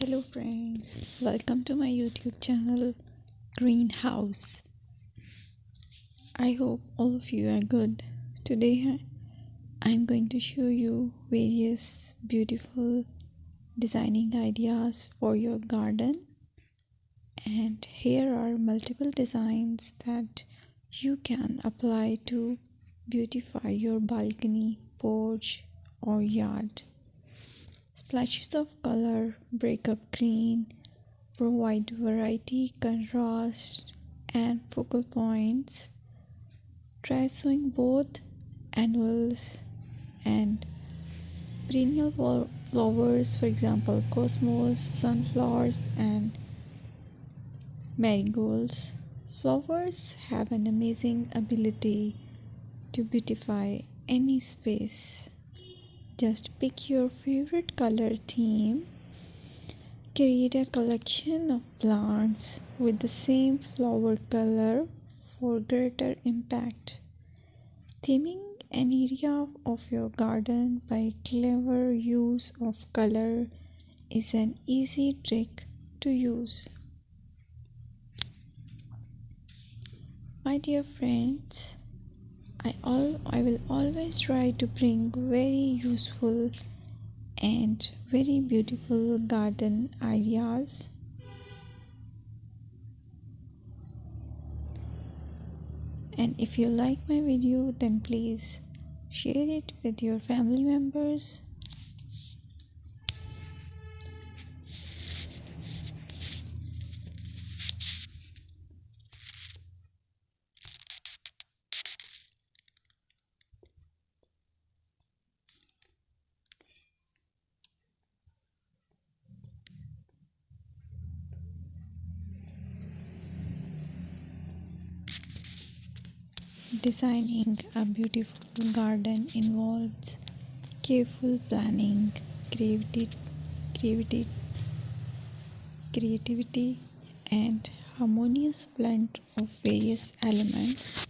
Hello friends, welcome to my YouTube channel Greenhouse. I hope all of you are good. Today I'm going to show you various beautiful designing ideas for your garden, and here are multiple designs that you can apply to beautify your balcony, porch or yard. Splashes of color break up green, provide variety, contrast, and focal points. Try sowing both annuals and perennial flowers, for example, cosmos, sunflowers, and marigolds. Flowers have an amazing ability to beautify any space. Just pick your favorite color theme. Create a collection of plants with the same flower color for greater impact. Theming an area of your garden by clever use of color is an easy trick to use. My dear friends, I will always try to bring very useful and very beautiful garden ideas. And if you like my video, then please share it with your family members. Designing a beautiful garden involves careful planning, creativity, creativity, and harmonious blend of various elements.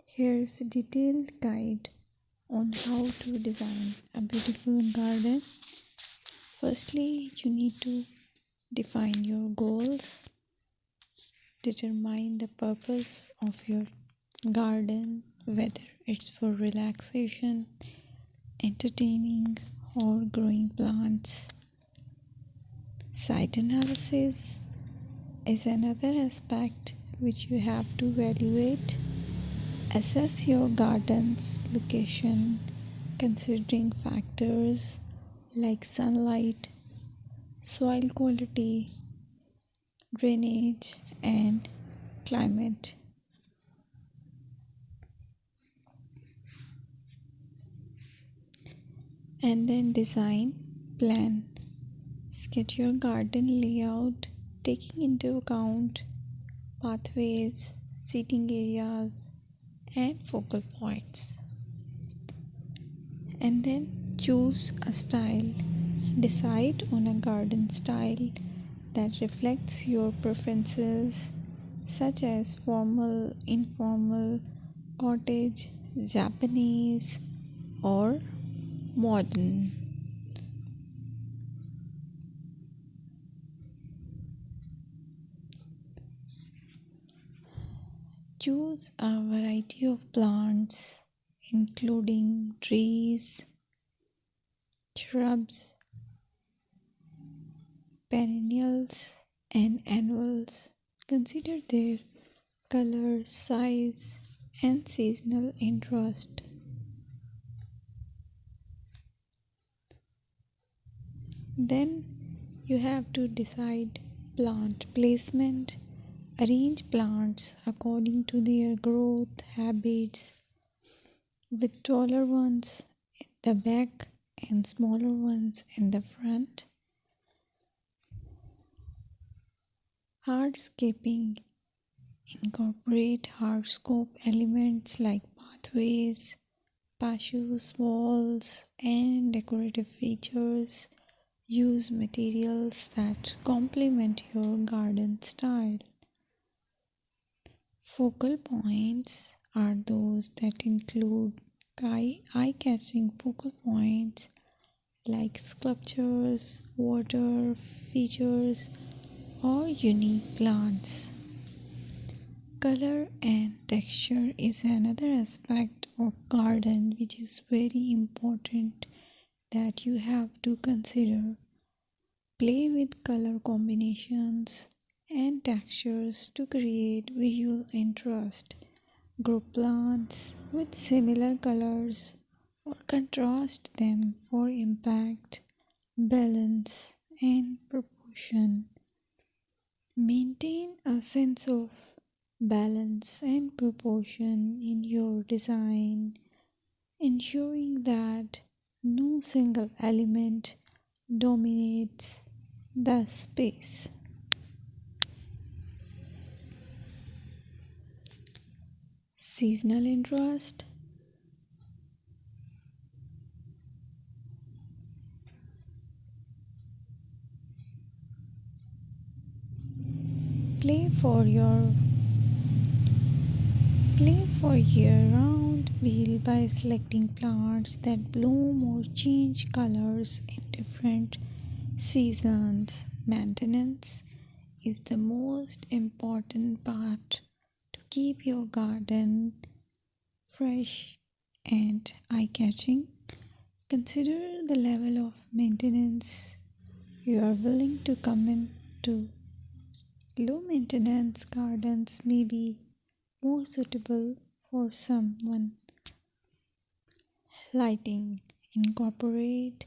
Here's a detailed guide on how to design a beautiful garden. Firstly, you need to define your goals. Determine the purpose of your garden, whether it's for relaxation, entertaining, or growing plants. Site analysis is another aspect which you have to evaluate. Assess your garden's location, considering factors like sunlight, soil quality, drainage, and climate. And then design plan. Sketch your garden layout, taking into account pathways, seating areas, and focal points. And then choose a style. Decide on a garden style that reflects your preferences, such as formal, informal, cottage, Japanese, or modern. Choose a variety of plants, including trees, shrubs, perennials, and annuals. Consider their color, size, and seasonal interest. Then you have to decide plant placement. Arrange plants according to their growth habits, with taller ones in the back and smaller ones in the front. Hardscaping. Incorporate hardscape elements like pathways, patios, walls, and decorative features. Use materials that complement your garden style. Focal points are those that include eye-catching focal points like sculptures, water features, or unique plants. Color and texture is another aspect of garden which is very important that you have to consider. Play with color combinations and textures to create visual interest. Group plants with similar colors or contrast them for impact, balance, and proportion. Maintain a sense of balance and proportion in your design, ensuring that no single element dominates the space. Seasonal interest. Play for your Play for year-round wheel by selecting plants that bloom or change colors in different seasons. Maintenance is the most important part to keep your garden fresh and eye-catching. Consider the level of maintenance you are willing to commit to. Low maintenance gardens may be more suitable for someone. Lighting. Incorporate